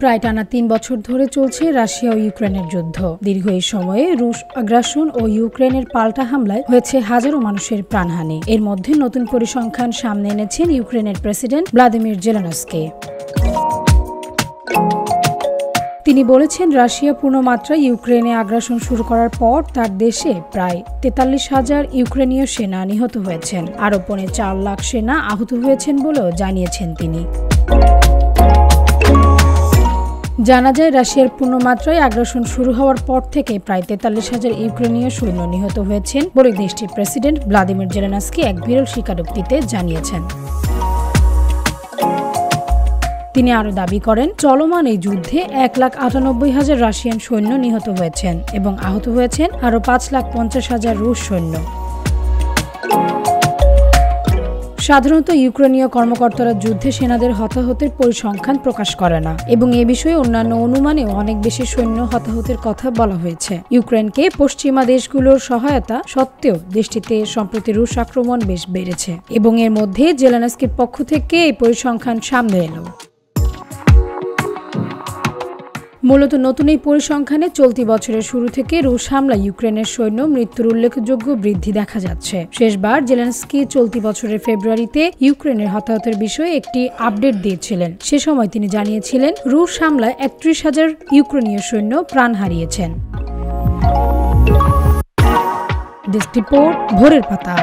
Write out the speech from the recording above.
প্রায় টানা ৩ বছর ধরে চলছে রাশিয়া ও ইউক্রেনের যুদ্ধ। দীর্ঘ এই সময়ে রুশ আগ্রাসন ও ইউক্রেনের পাল্টা হামলায় হয়েছে হাজারো মানুষের প্রাণহানি। এর মধ্যে নতুন পরিসংখ্যান সামনে এনেছেন ইউক্রেনের প্রেসিডেন্ট ভ্লাদিমির জেলেনস্কি। তিনি বলেছেন, রাশিয়া পূর্ণমাত্রায় ইউক্রেনে আগ্রাসন শুরু করার পর তার দেশে প্রায় ৪৩,০০০ ইউক্রেনীয় সেনা নিহত হয়েছেন। আরও পৌনে ৪ লাখ সেনা আহত হয়েছেন বলেও জানিয়েছেন তিনি। জানা যায়, রাশিয়ার পূর্ণমাত্রায় আগ্রাসন শুরু হওয়ার পর থেকে প্রায় ৪৩,০০০ ইউক্রেনীয় সৈন্য নিহত হয়েছেন বলে দেশটির প্রেসিডেন্ট ভ্লাদিমির জেলেনস্কি এক বিরল স্বীকারোক্তিতে জানিয়েছেন। তিনি আরও দাবি করেন, চলমান এই যুদ্ধে ১,৯৮,০০০ রাশিয়ান সৈন্য নিহত হয়েছেন এবং আহত হয়েছেন আরও ৫,৫০,০০০ রুশ সৈন্য। সাধারণত ইউক্রেনীয় কর্মকর্তারা যুদ্ধে সেনাদের হতাহতের পরিসংখ্যান প্রকাশ করে না এবং এ বিষয়ে অন্যান্য অনুমানেও অনেক বেশি সৈন্য হতাহতের কথা বলা হয়েছে। ইউক্রেনকে পশ্চিমা দেশগুলোর সহায়তা সত্ত্বেও দেশটিতে সম্প্রতি রুশ আক্রমণ বেশ বেড়েছে এবং এর মধ্যে জেলেনস্কির পক্ষ থেকে এই পরিসংখ্যান সামনে এলো। মূলত নতুন এই পরিসংখ্যানে চলতি বছরের শুরু থেকে রুশ হামলায় ইউক্রেনের সৈন্য মৃত্যুর উল্লেখযোগ্য বৃদ্ধি দেখা যাচ্ছে। শেষবার জেলেনস্কি চলতি বছরের ফেব্রুয়ারিতে ইউক্রেনের হতাহতের বিষয়ে একটি আপডেট দিয়েছিলেন। সে সময় তিনি জানিয়েছিলেন, রুশ হামলায় ৩১,০০০ ইউক্রেনীয় সৈন্য প্রাণ হারিয়েছেন। ডেস্ক রিপোর্ট, ভোরের পাতা।